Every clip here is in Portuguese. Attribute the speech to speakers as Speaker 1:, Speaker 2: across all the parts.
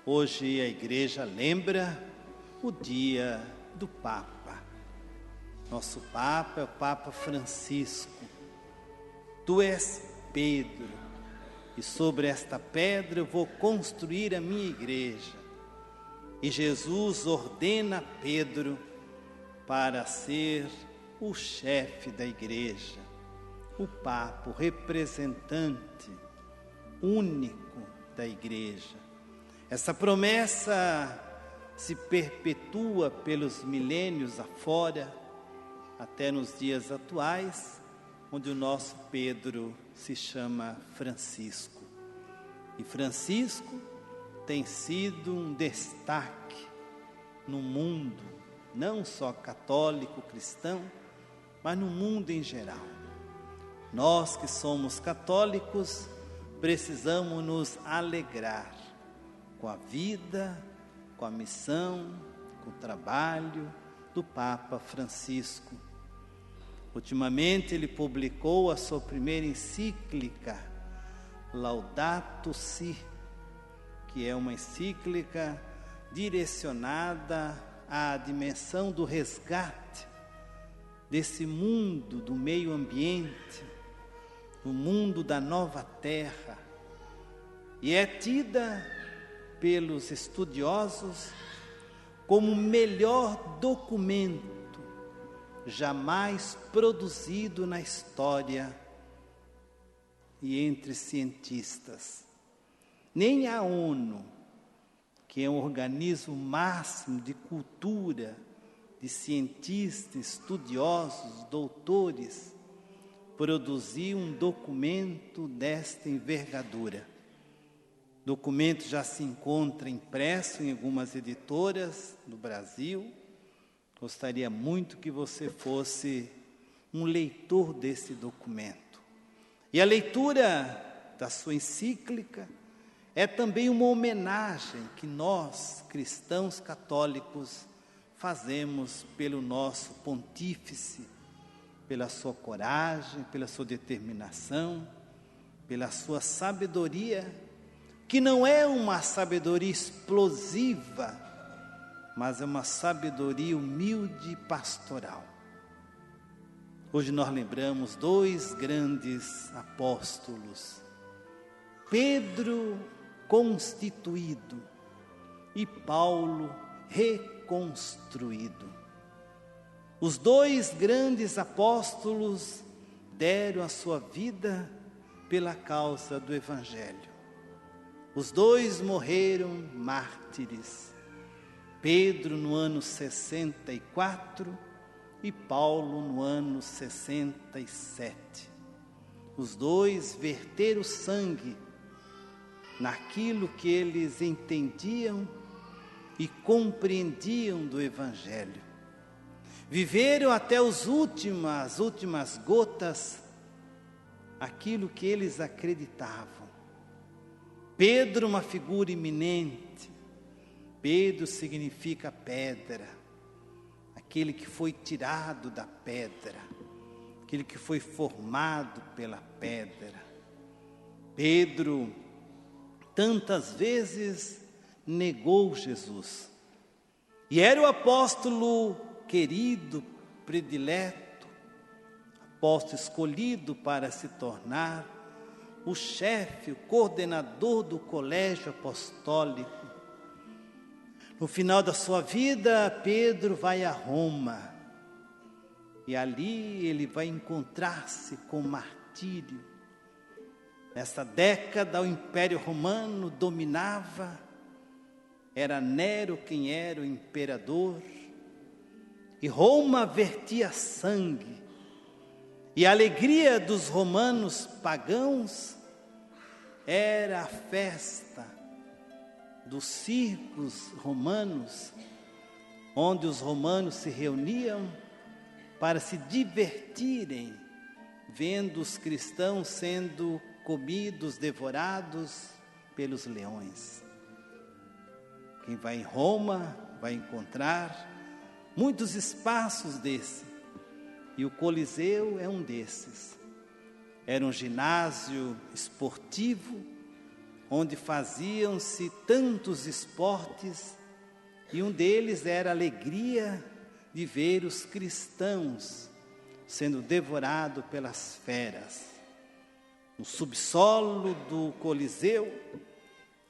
Speaker 1: Hoje a igreja lembra o dia do Papa. Nosso Papa é o Papa Francisco. Tu és Pedro, e sobre esta pedra eu vou construir a minha igreja. E Jesus ordena a Pedro para ser o chefe da igreja, o Papa, o representante único da igreja. Essa promessa se perpetua pelos milênios afora, até nos dias atuais, onde o nosso Pedro se chama Francisco. E Francisco tem sido um destaque no mundo, não só católico, cristão, mas no mundo em geral. Nós que somos católicos, precisamos nos alegrar com a vida, com a missão, com o trabalho do Papa Francisco. Ultimamente ele publicou a sua primeira encíclica, Laudato Si, que é uma encíclica direcionada à dimensão do resgate desse mundo do meio ambiente, o mundo da nova terra, e é tida pelos estudiosos como o melhor documento jamais produzido na história e entre cientistas. Nem a ONU, que é um organismo máximo de cultura, de cientistas, estudiosos, doutores, produziu um documento desta envergadura. O documento já se encontra impresso em algumas editoras no Brasil. Gostaria muito que você fosse um leitor desse documento. E a leitura da sua encíclica é também uma homenagem que nós, cristãos católicos, fazemos pelo nosso pontífice, pela sua coragem, pela sua determinação, pela sua sabedoria, que não é uma sabedoria explosiva, mas é uma sabedoria humilde e pastoral. Hoje nós lembramos dois grandes apóstolos, Pedro constituído e Paulo reconstruído. Os dois grandes apóstolos deram a sua vida pela causa do Evangelho. Os dois morreram mártires. Pedro no ano 64 e Paulo no ano 67. Os dois verteram sangue naquilo que eles entendiam e compreendiam do Evangelho. Viveram até as últimas gotas aquilo que eles acreditavam. Pedro, uma figura iminente. Pedro significa pedra, aquele que foi tirado da pedra, aquele que foi formado pela pedra. Pedro tantas vezes negou Jesus, e era o apóstolo querido, predileto, apóstolo escolhido para se tornar o chefe, o coordenador do colégio apostólico. No final da sua vida, Pedro vai a Roma, e ali ele vai encontrar-se com martírio. Nessa década, o Império Romano dominava, era Nero quem era o imperador, e Roma vertia sangue, e a alegria dos romanos pagãos era a festa dos circos romanos, onde os romanos se reuniam para se divertirem, vendo os cristãos sendo comidos, devorados pelos leões. Quem vai em Roma vai encontrar muitos espaços desse, e o Coliseu é um desses. Era um ginásio esportivo, onde faziam-se tantos esportes, e um deles era a alegria de ver os cristãos sendo devorados pelas feras. No subsolo do Coliseu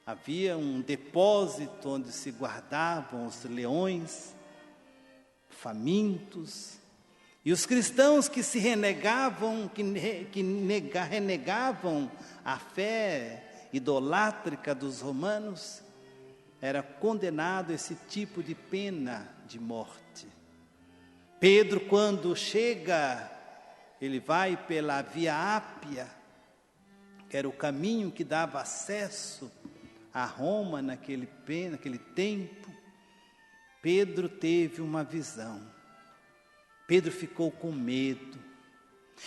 Speaker 1: havia um depósito onde se guardavam os leões famintos, e os cristãos que se renegavam, renegavam a fé idolátrica dos romanos, era condenado a esse tipo de pena de morte. Pedro, quando chega, ele vai pela Via Ápia, que era o caminho que dava acesso a Roma naquele tempo. Pedro teve uma visão. Pedro ficou com medo.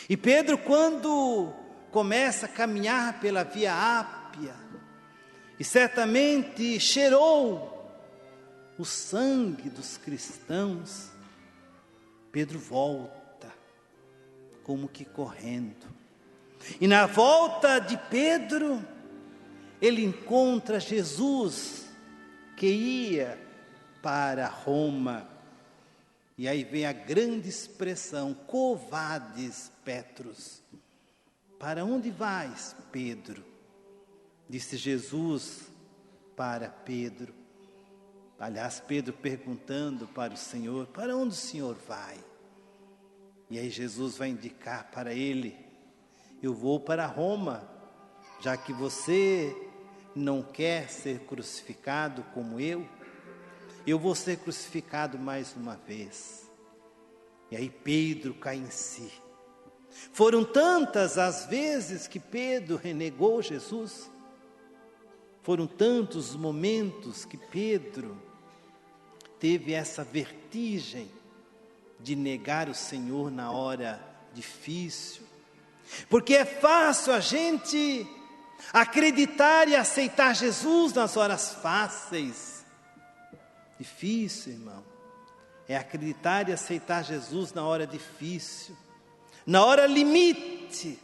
Speaker 1: E Pedro, quando começa a caminhar pela Via Ápia, e certamente cheirou o sangue dos cristãos, Pedro volta, como que correndo. E na volta de Pedro, ele encontra Jesus, que ia para Roma. E aí vem a grande expressão: Quo vadis, Petrus? Para onde vais, Pedro? Disse Jesus para Pedro. Aliás, Pedro perguntando para o Senhor: para onde o Senhor vai? E aí Jesus vai indicar para ele: eu vou para Roma, já que você não quer ser crucificado como eu vou ser crucificado mais uma vez. E aí Pedro cai em si. Foram tantas as vezes que Pedro renegou Jesus, foram tantos momentos que Pedro teve essa vertigem de negar o Senhor na hora difícil. Porque é fácil a gente acreditar e aceitar Jesus nas horas fáceis. Difícil, irmão, é acreditar e aceitar Jesus na hora difícil, na hora limite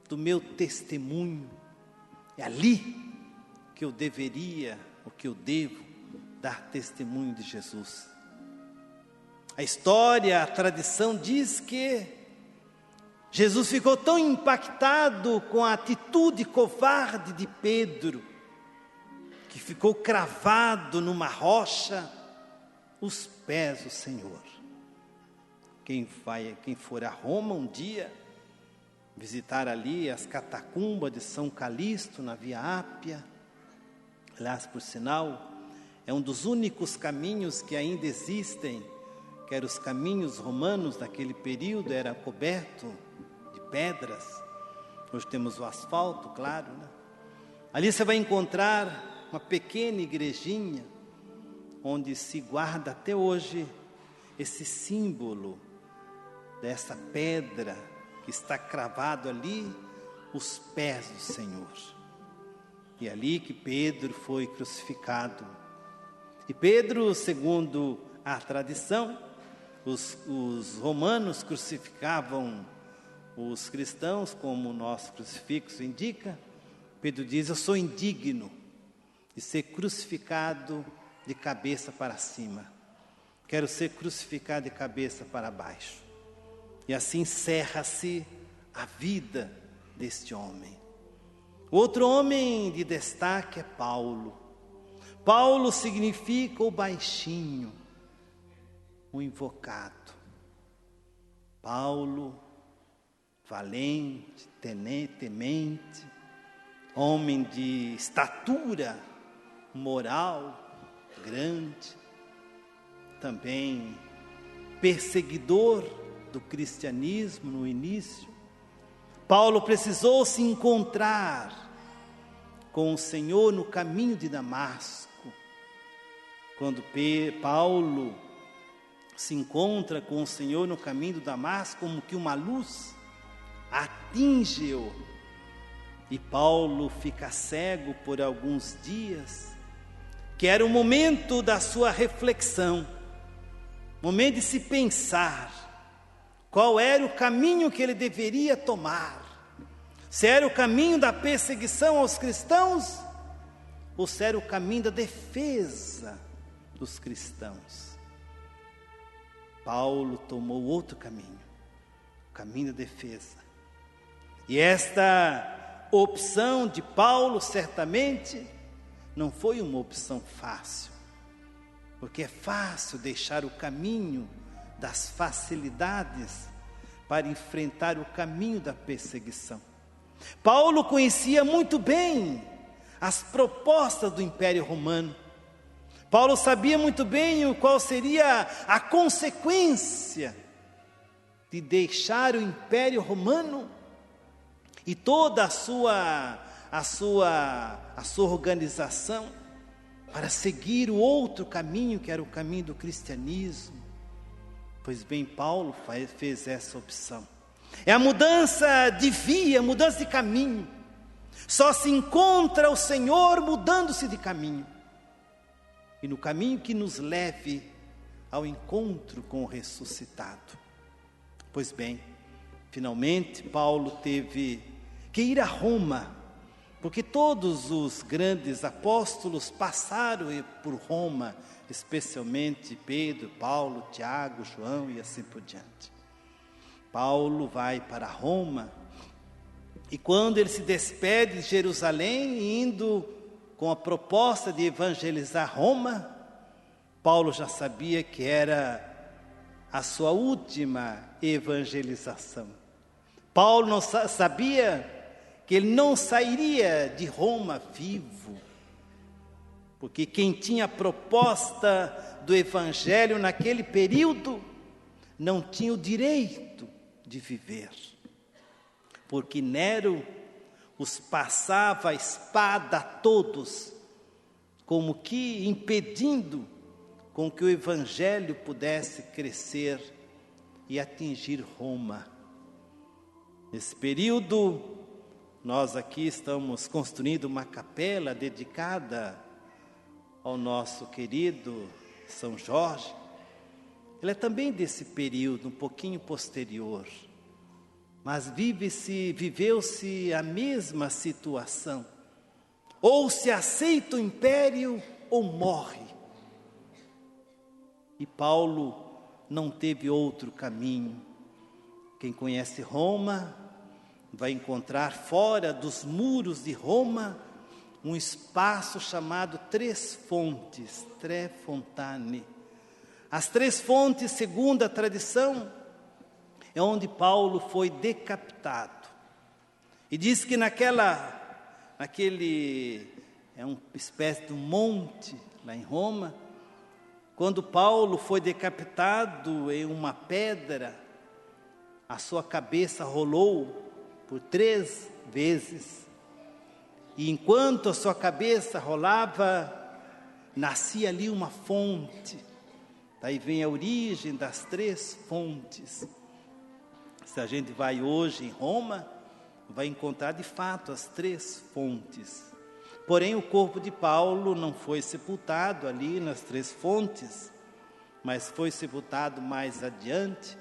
Speaker 1: do meu testemunho. É ali que eu deveria, ou que eu devo dar testemunho de Jesus. A história, a tradição diz que Jesus ficou tão impactado com a atitude covarde de Pedro, que ficou cravado numa rocha os pés do Senhor. Quem for a Roma um dia, visitar ali as catacumbas de São Calixto, na Via Ápia, aliás, por sinal, é um dos únicos caminhos que ainda existem, que eram os caminhos romanos naquele período, era coberto de pedras. Hoje temos o asfalto, claro, né? Ali você vai encontrar uma pequena igrejinha, onde se guarda até hoje esse símbolo dessa pedra que está cravado ali, os pés do Senhor. E ali que Pedro foi crucificado. E Pedro, segundo a tradição, os romanos crucificavam os cristãos, como o nosso crucifixo indica. Pedro diz: eu sou indigno de ser crucificado de cabeça para cima. Quero ser crucificado de cabeça para baixo. E assim encerra-se a vida deste homem. Outro homem de destaque é Paulo. Paulo significa o baixinho, o invocado. Paulo, valente, temente, homem de estatura moral grande, também perseguidor do cristianismo no início. Paulo precisou se encontrar com o Senhor no caminho de Damasco. Quando Paulo se encontra com o Senhor no caminho de Damasco, como que uma luz atinge-o, e Paulo fica cego por alguns dias, que era o momento da sua reflexão, momento de se pensar qual era o caminho que ele deveria tomar. Se era o caminho da perseguição aos cristãos, ou se era o caminho da defesa dos cristãos. Paulo tomou outro caminho, o caminho da defesa. E esta opção de Paulo certamente não foi uma opção fácil, porque é fácil deixar o caminho das facilidades para enfrentar o caminho da perseguição. Paulo conhecia muito bem as propostas do Império Romano. Paulo sabia muito bem qual seria a consequência de deixar o Império Romano e toda a sua organização para seguir o outro caminho, que era o caminho do cristianismo. Pois bem, Paulo fez essa opção. É a mudança de via, mudança de caminho. Só se encontra o Senhor mudando-se de caminho. E no caminho que nos leve ao encontro com o ressuscitado. Pois bem, finalmente Paulo teve que ir a Roma, porque todos os grandes apóstolos passaram por Roma, especialmente Pedro, Paulo, Tiago, João e assim por diante. Paulo vai para Roma, e quando ele se despede de Jerusalém, indo com a proposta de evangelizar Roma, Paulo já sabia que era a sua última evangelização. Paulo não sabia que ele não sairia de Roma vivo, porque quem tinha a proposta do evangelho naquele período não tinha o direito de viver, porque Nero os passava a espada a todos, como que impedindo com que o evangelho pudesse crescer e atingir Roma. Nesse período, nós aqui estamos construindo uma capela dedicada ao nosso querido São Jorge. Ele é também desse período, um pouquinho posterior. Mas viveu-se a mesma situação. Ou se aceita o império ou morre. E Paulo não teve outro caminho. Quem conhece Roma vai encontrar fora dos muros de Roma um espaço chamado Três Fontes, Tre Fontane. As Três Fontes, segundo a tradição, é onde Paulo foi decapitado. E diz que naquele é uma espécie de um monte lá em Roma, quando Paulo foi decapitado em uma pedra, a sua cabeça rolou por 3 vezes. E enquanto a sua cabeça rolava, nascia ali uma fonte. Daí vem a origem das 3 fontes. Se a gente vai hoje em Roma, vai encontrar de fato as 3 fontes. Porém, o corpo de Paulo não foi sepultado ali nas 3 fontes, mas foi sepultado mais adiante,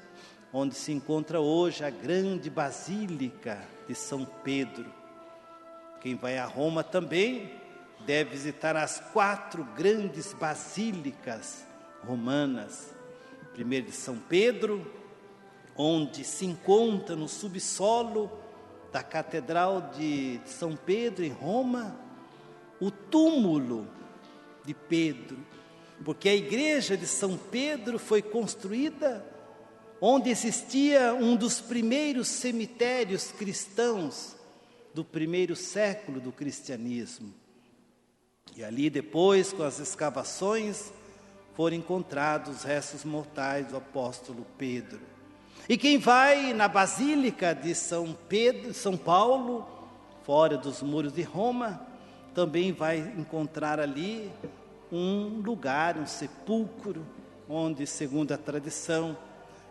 Speaker 1: onde se encontra hoje a grande Basílica de São Pedro. Quem vai a Roma também deve visitar as 4 grandes basílicas romanas. Primeiro de São Pedro, onde se encontra no subsolo da Catedral de São Pedro, em Roma, o túmulo de Pedro, porque a igreja de São Pedro foi construída onde existia um dos primeiros cemitérios cristãos do primeiro século do cristianismo. E ali depois, com as escavações, foram encontrados os restos mortais do apóstolo Pedro. E quem vai na Basílica de São Paulo, fora dos muros de Roma, também vai encontrar ali um lugar, um sepulcro, onde, segundo a tradição,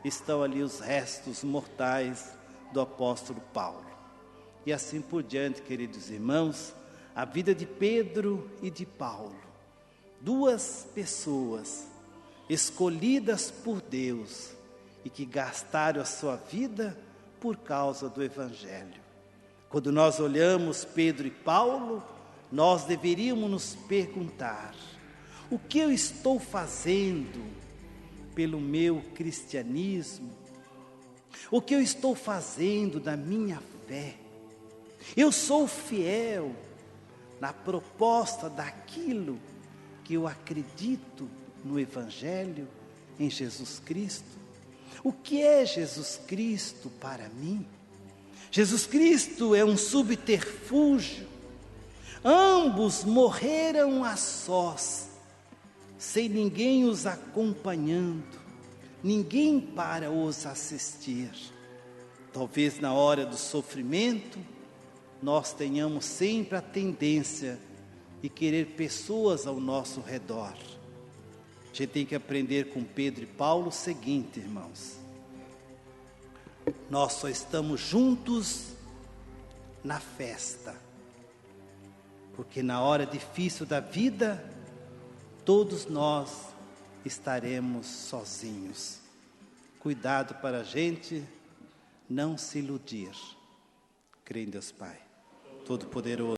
Speaker 1: estão ali os restos mortais do apóstolo Paulo. E assim por diante, queridos irmãos, a vida de Pedro e de Paulo, 2 pessoas escolhidas por Deus e que gastaram a sua vida por causa do Evangelho. Quando nós olhamos Pedro e Paulo, nós deveríamos nos perguntar: o que eu estou fazendo pelo meu cristianismo? O que eu estou fazendo da minha fé? Eu sou fiel na proposta daquilo que eu acredito no Evangelho, em Jesus Cristo? O que é Jesus Cristo para mim? Jesus Cristo é um subterfúgio. Ambos morreram a sós, sem ninguém os acompanhando, ninguém para os assistir. Talvez na hora do sofrimento, nós tenhamos sempre a tendência de querer pessoas ao nosso redor. A gente tem que aprender com Pedro e Paulo o seguinte, irmãos: nós só estamos juntos na festa, porque na hora difícil da vida, todos nós estaremos sozinhos. Cuidado para a gente não se iludir. Crê em Deus Pai Todo-Poderoso,